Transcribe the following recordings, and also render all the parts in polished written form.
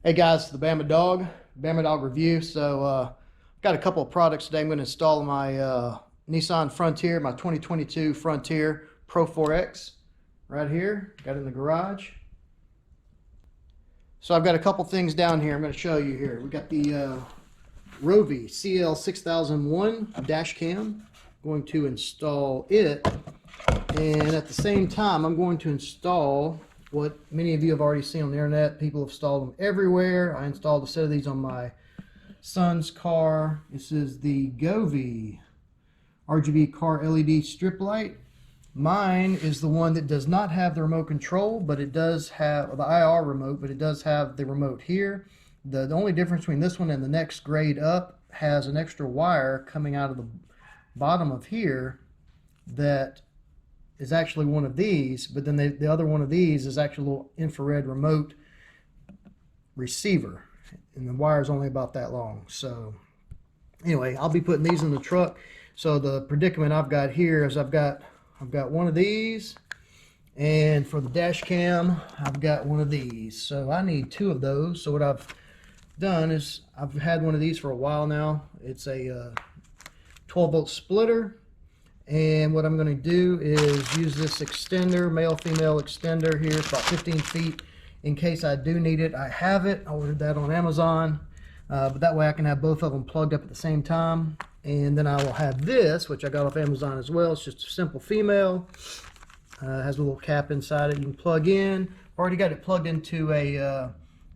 Hey guys, the Bama Dog review. Got a couple of products today. I'm going to install my Nissan Frontier, my 2022 Frontier Pro-4X right here. Got it in the garage. So I've got a couple things down here I'm going to show you here. We got the Rovi CL-6001 Dashcam. Going to install it, and at the same time I'm going to install what many of you have already seen on the internet. People have installed them everywhere. I installed a set of these on my son's car. This is the Govee RGB car LED strip light. Mine is the one that does not have the remote control, but it does have the IR remote, but it does have the remote here. The only difference between this one and the next grade up has an extra wire coming out of the bottom of here that is actually one of these, but then the other one of these is actually a little infrared remote receiver, and the wire is only about that long. So anyway, I'll be putting these in the truck. So the predicament I've got here is I've got one of these, and for the dash cam I've got one of these. So I need two of those. So what I've done is I've had one of these for a while now. It's a 12-volt splitter. And what I'm going to do is use this extender, male-female extender here. It's about 15 feet in case I do need it. I have it. I ordered that on Amazon. But that way I can have both of them plugged up at the same time. And then I will have this, which I got off Amazon as well. It's just a simple female. Has a little cap inside it you can plug in. I've already got it plugged into a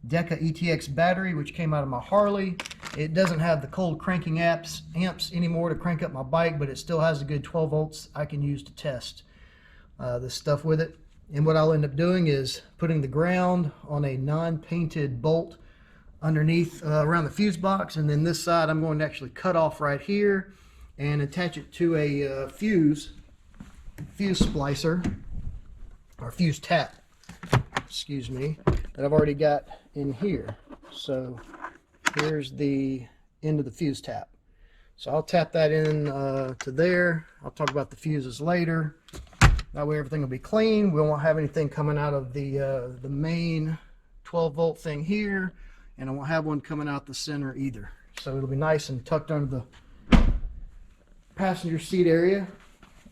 Deca ETX battery, which came out of my Harley. It doesn't have the cold cranking amps anymore to crank up my bike, but it still has a good 12 volts I can use to test this stuff with it. And what I'll end up doing is putting the ground on a non-painted bolt underneath around the fuse box, and then this side I'm going to actually cut off right here and attach it to a fuse splicer, or fuse tap, excuse me, that I've already got in here. So here's the end of the fuse tap. So I'll tap that in to there. I'll talk about the fuses later. That way everything will be clean. We won't have anything coming out of the main 12-volt thing here, and I won't have one coming out the center either. So it'll be nice and tucked under the passenger seat area.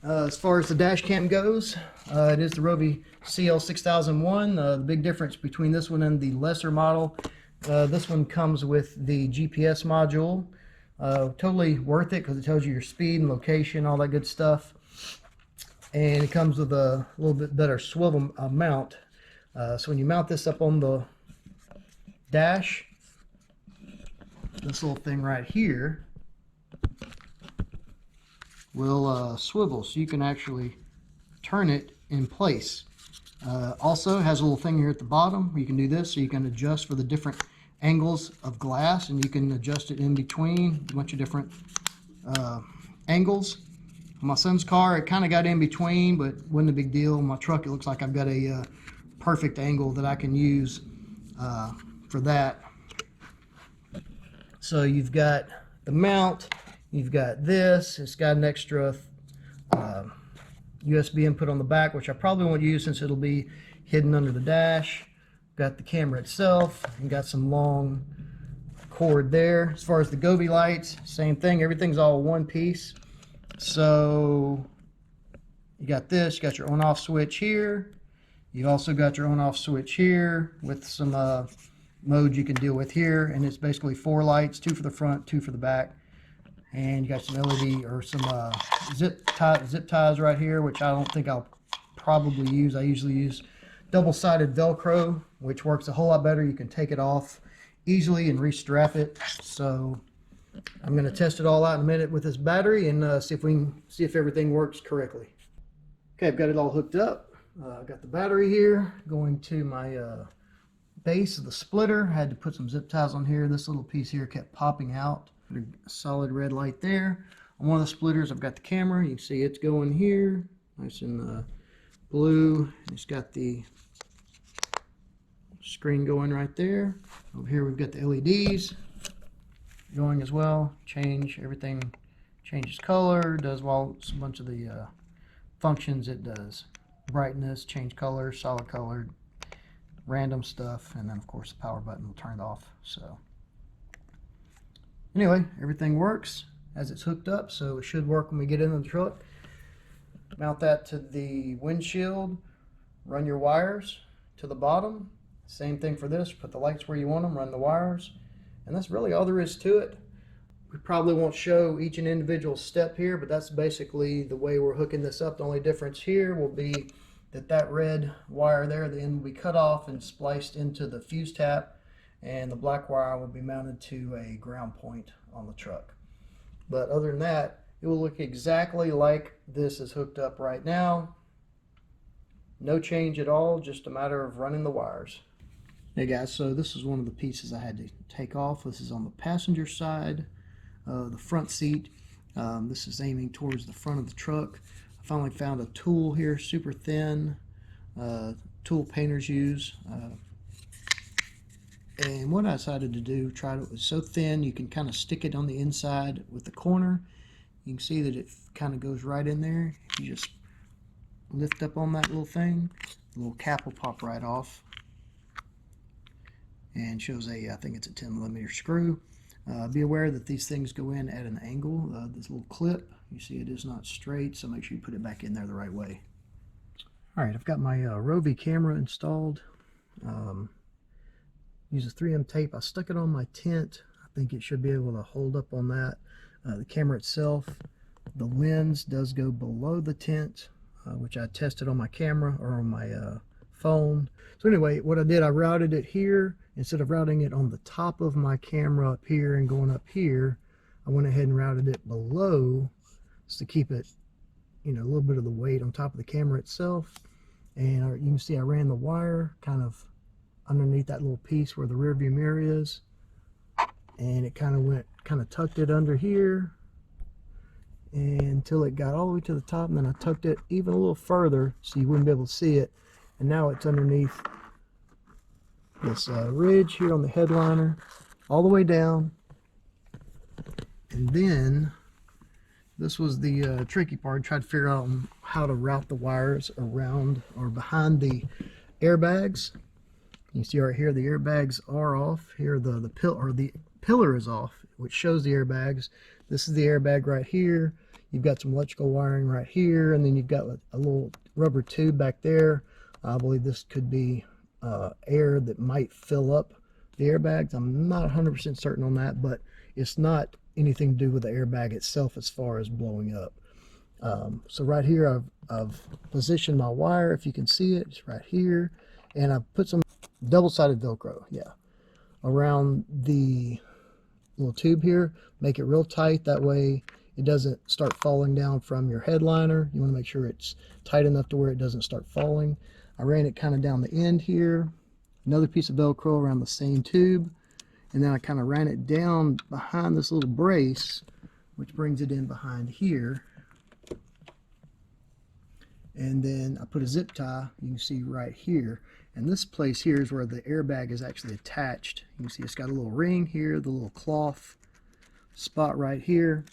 As far as the dash cam goes, it is the Rovi CL-6001. The big difference between this one and the lesser model, this one comes with the GPS module. Totally worth it because it tells you your speed and location, all that good stuff. And it comes with a little bit better swivel mount. So when you mount this up on the dash, this little thing right here will swivel, so you can actually turn it in place. Also has a little thing here at the bottom where you can do this, so you can adjust for the different angles of glass, and you can adjust it in between a bunch of different angles. On my son's car, it kind of got in between, but wasn't a big deal. On my truck, it looks like I've got a perfect angle that I can use for that. So you've got the mount. You've got this. It's got an extra USB input on the back, which I probably won't use since it'll be hidden under the dash. Got the camera itself, and got some long cord there. As far as the Govee lights, same thing. Everything's all one piece. So you got this. You got your on-off switch here. You've also got your on-off switch here with some modes you can deal with here, and it's basically 4 lights, 2 for the front, 2 for the back. And you got some LED or some zip ties right here, which I don't think I'll probably use. I usually use double-sided Velcro, which works a whole lot better. You can take it off easily and restrap it. So I'm going to test it all out in a minute with this battery and see if everything works correctly. Okay, I've got it all hooked up. I've got the battery here going to my base of the splitter. I had to put some zip ties on here. This little piece here kept popping out. A solid red light there. On one of the splitters, I've got the camera. You can see it's going here, nice and blue. It's got the screen going right there. Over here, we've got the LEDs going as well. Everything changes color, does a bunch of the functions it does. Brightness, change color, solid colored, random stuff, and then of course the power button will turn it off. So anyway, everything works as it's hooked up, so it should work when we get into the truck. Mount that to the windshield, run your wires to the bottom. Same thing for this, put the lights where you want them, run the wires, and that's really all there is to it. We probably won't show each and individual step here, but that's basically the way we're hooking this up. The only difference here will be that that red wire there, the end will be cut off and spliced into the fuse tap, and the black wire will be mounted to a ground point on the truck. But other than that, it will look exactly like this is hooked up right now. No change at all, just a matter of running the wires. Hey guys, so this is one of the pieces I had to take off. This is on the passenger side, the front seat. This is aiming towards the front of the truck. I finally found a tool here, super thin, tool painters use. And what I decided to do, it was so thin you can kind of stick it on the inside with the corner. You can see that it kind of goes right in there. You just lift up on that little thing, the little cap will pop right off, and shows I think it's a 10mm screw. Be aware that these things go in at an angle. This little clip, you see it is not straight, so make sure you put it back in there the right way. Alright, I've got my Rovi camera installed. Use a 3M tape. I stuck it on my tent. I think it should be able to hold up on that. The camera itself, the lens does go below the tent, which I tested on my camera or on my phone. So anyway, what I did, I routed it here. Instead of routing it on the top of my camera up here and going up here, I went ahead and routed it below just to keep it, you know, a little bit of the weight on top of the camera itself. And you can see I ran the wire kind of underneath that little piece where the rear view mirror is, and it kind of tucked it under here until it got all the way to the top, and then I tucked it even a little further so you wouldn't be able to see it, and now it's underneath this ridge here on the headliner all the way down. And then this was the tricky part. I tried to figure out how to route the wires around or behind the airbags. You see right here the airbags are off. Here the pillar is off, which shows the airbags. This is the airbag right here. You've got some electrical wiring right here, and then you've got a little rubber tube back there. I believe this could be air that might fill up the airbags. I'm not 100% certain on that, but it's not anything to do with the airbag itself as far as blowing up. So right here I've positioned my wire, if you can see it, it's right here, and I've put some double-sided Velcro, around the little tube here. Make it real tight, that way it doesn't start falling down from your headliner. You want to make sure it's tight enough to where it doesn't start falling. I ran it kind of down the end here, another piece of Velcro around the same tube, and then I kind of ran it down behind this little brace, which brings it in behind here. And then I put a zip tie, you can see right here, and this place here is where the airbag is actually attached. You can see it's got a little ring here, the little cloth spot right here.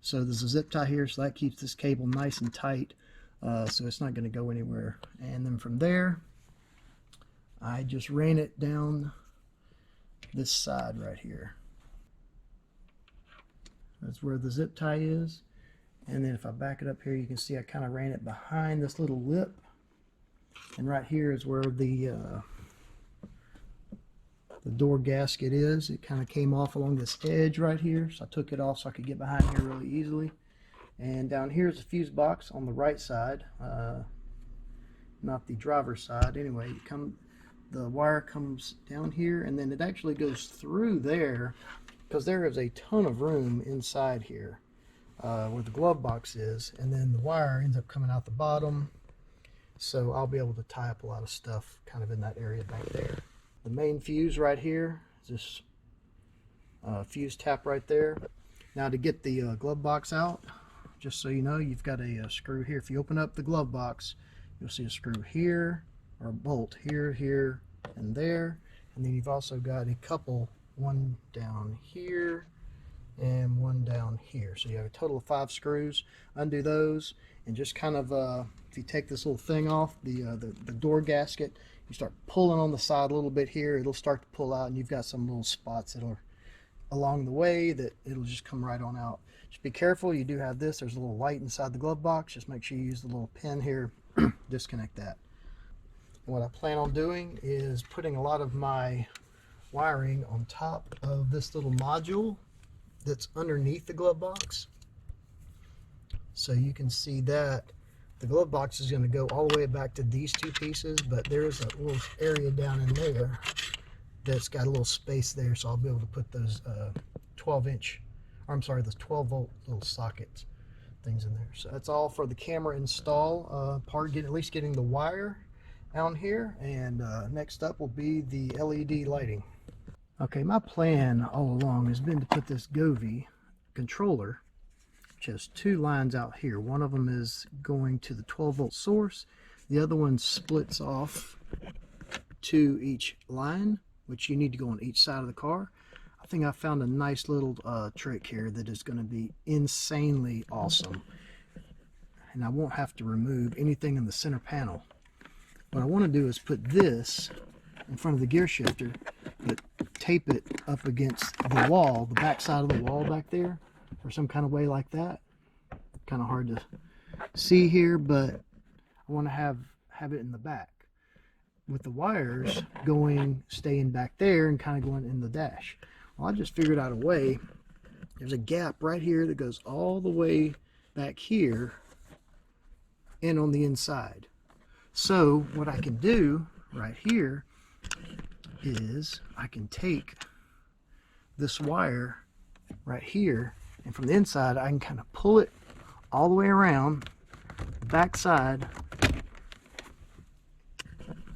So there's a zip tie here, so that keeps this cable nice and tight, so it's not going to go anywhere. And then from there, I just ran it down this side right here. That's where the zip tie is. And then if I back it up here, you can see I kind of ran it behind this little lip. And right here is where the door gasket is. It kind of came off along this edge right here, so I took it off so I could get behind here really easily. And down here is a fuse box on the right side, not the driver's side. Anyway, the wire comes down here, and then it actually goes through there, because there is a ton of room inside here where the glove box is, and then the wire ends up coming out the bottom. So I'll be able to tie up a lot of stuff kind of in that area back there. The main fuse right here is this fuse tap right there. Now to get the glove box out, just so you know, you've got a screw here. If you open up the glove box, you'll see a screw here, or a bolt here, here, and there. And then you've also got a couple, one down here and one down here. So you have a total of 5 screws. Undo those, and just kind of if you take this little thing off, the door gasket, you start pulling on the side a little bit here, it'll start to pull out, and you've got some little spots that are along the way that it'll just come right on out. Just be careful. You do have this. There's a little light inside the glove box. Just make sure you use the little pin here. Disconnect that. And what I plan on doing is putting a lot of my wiring on top of this little module that's underneath the glove box. So you can see that the glove box is going to go all the way back to these two pieces, but there's a little area down in there that's got a little space there, so I'll be able to put those 12-inch, or I'm sorry, those 12-volt little sockets things in there. So that's all for the camera install part, at least getting the wire down here, and next up will be the LED lighting. Okay, my plan all along has been to put this Govee controller, which has two lines out here. One of them is going to the 12-volt source. The other one splits off to each line, which you need to go on each side of the car. I think I found a nice little trick here that is going to be insanely awesome. And I won't have to remove anything in the center panel. What I want to do is put this in front of the gear shifter, but tape it up against the wall, the back side of the wall back there, or some kind of way like that. Kind of hard to see here, but I want to have it in the back with the wires staying back there and kind of going in the dash. Well, I just figured out a way. There's a gap right here that goes all the way back here and on the inside. So what I can do right here is I can take this wire right here, and from the inside I can kind of pull it all the way around the back side,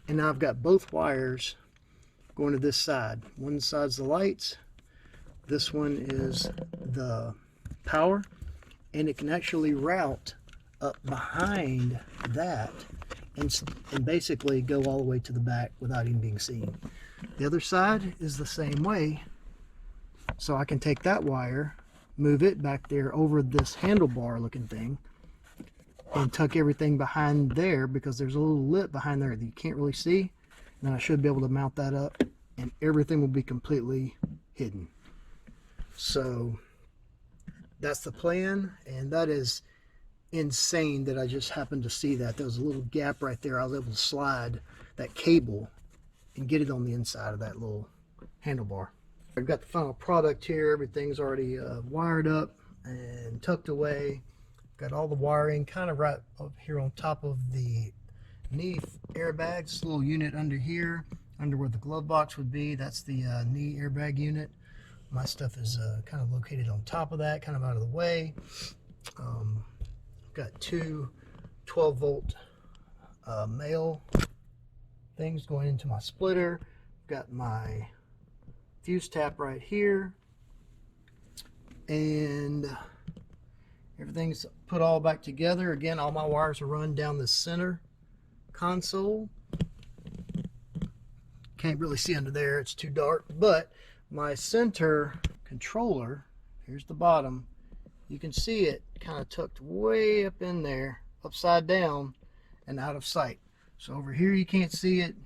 and now I've got both wires going to this side. One side's the lights, this one is the power, and it can actually route up behind that and basically go all the way to the back without even being seen. The other side is the same way, so I can take that wire, move it back there over this handlebar looking thing, and tuck everything behind there, because there's a little lip behind there that you can't really see. And then I should be able to mount that up and everything will be completely hidden. So that's the plan, and that is insane that I just happened to see that. There was a little gap right there. I was able to slide that cable and get it on the inside of that little handlebar. I've got the final product here. Everything's already wired up and tucked away. Got all the wiring kind of right up here on top of the knee airbags. This little unit under here, under where the glove box would be, that's the knee airbag unit. My stuff is kind of located on top of that, kind of out of the way. Got two 12-volt male things going into my splitter. Got my fuse tap right here, and everything's put all back together. Again, all my wires are run down the center console. Can't really see under there, it's too dark, but my center controller, here's the bottom, you can see it kind of tucked way up in there, upside down and out of sight. So over here you can't see it.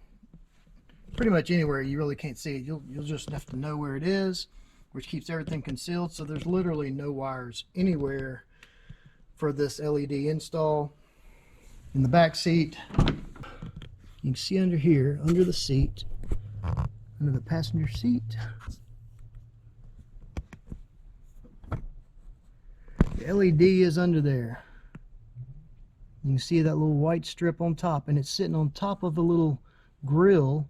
Pretty much anywhere you really can't see it. You'll just have to know where it is, which keeps everything concealed. So there's literally no wires anywhere for this LED install. In the back seat, you can see under here, under the seat, under the passenger seat, the LED is under there. You can see that little white strip on top, and it's sitting on top of the little grill,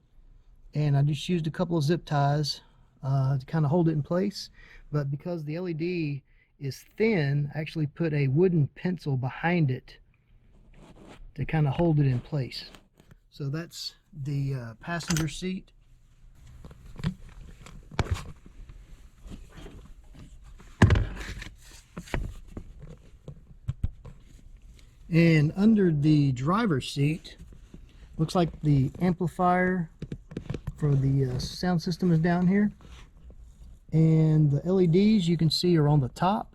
and I just used a couple of zip ties to kind of hold it in place. But because the LED is thin, I actually put a wooden pencil behind it to kind of hold it in place. So that's the passenger seat. And under the driver's seat, looks like the amplifier for the sound system is down here. And the LEDs you can see are on the top.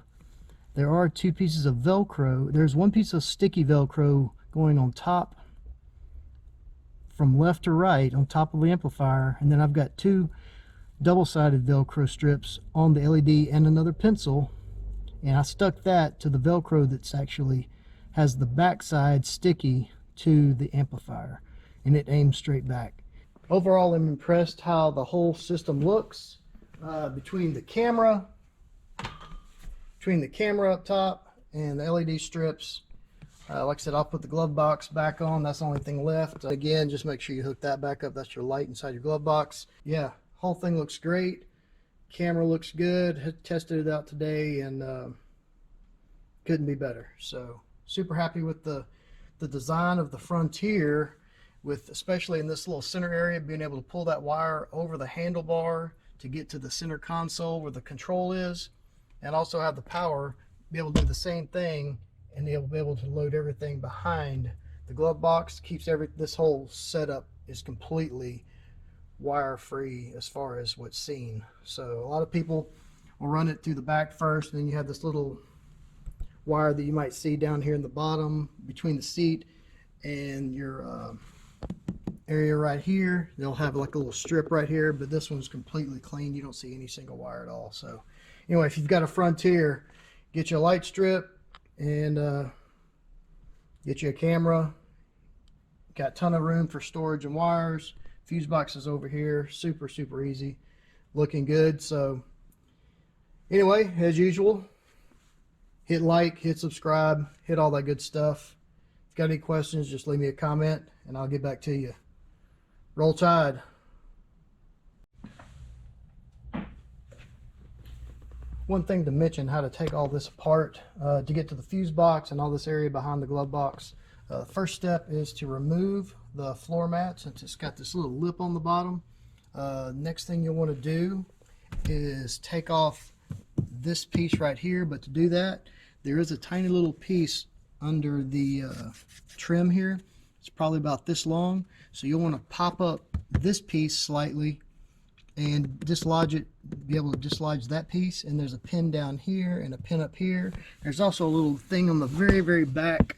There are two pieces of Velcro. There's one piece of sticky Velcro going on top from left to right on top of the amplifier, and then I've got two double-sided Velcro strips on the LED and another pencil, and I stuck that to the Velcro that's actually has the backside sticky to the amplifier, and it aims straight back. Overall, I'm impressed how the whole system looks. Between the camera up top and the LED strips, like I said, I'll put the glove box back on. That's the only thing left. Again, just make sure you hook that back up. That's your light inside your glove box. Yeah, whole thing looks great. Camera looks good. Had tested it out today, and couldn't be better. So super happy with the design of the Frontier, with especially in this little center area, being able to pull that wire over the handlebar to get to the center console where the control is, and also have the power, be able to do the same thing, and they'll be able to load everything behind the glove box. Keeps this whole setup is completely wire free as far as what's seen. So a lot of people will run it through the back first, and then you have this little wire that you might see down here in the bottom between the seat and your area right here. They'll have like a little strip right here, but this one's completely clean. You don't see any single wire at all. So anyway, if you've got a Frontier, get you a light strip and get you a camera. Got a ton of room for storage and wires. Fuse box is over here. Super easy, looking good. So anyway, as usual, hit like, hit subscribe, hit all that good stuff. If you've got any questions, just leave me a comment and I'll get back to you. Roll Tide. One thing to mention, how to take all this apart to get to the fuse box and all this area behind the glove box. First step is to remove the floor mat, since it's got this little lip on the bottom. Next thing you'll want to do is take off this piece right here, but to do that, there is a tiny little piece under the trim here. It's probably about this long, so you'll want to pop up this piece slightly and dislodge it, be able to dislodge that piece. And there's a pin down here and a pin up here. There's also a little thing on the very back.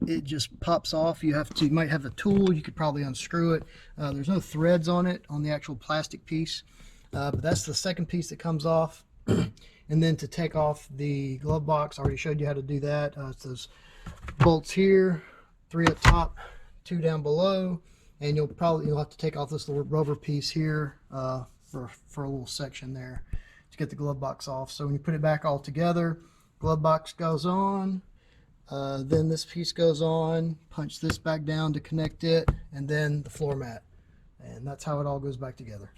It just pops off. You might have a tool, you could probably unscrew it. There's no threads on it, on the actual plastic piece, but that's the second piece that comes off. And then to take off the glove box, I already showed you how to do that. It's those bolts here, 3 up top, 2 down below, and you'll have to take off this little rubber piece here for a little section there to get the glove box off. So when you put it back all together, glove box goes on, then this piece goes on, punch this back down to connect it, and then the floor mat, and that's how it all goes back together.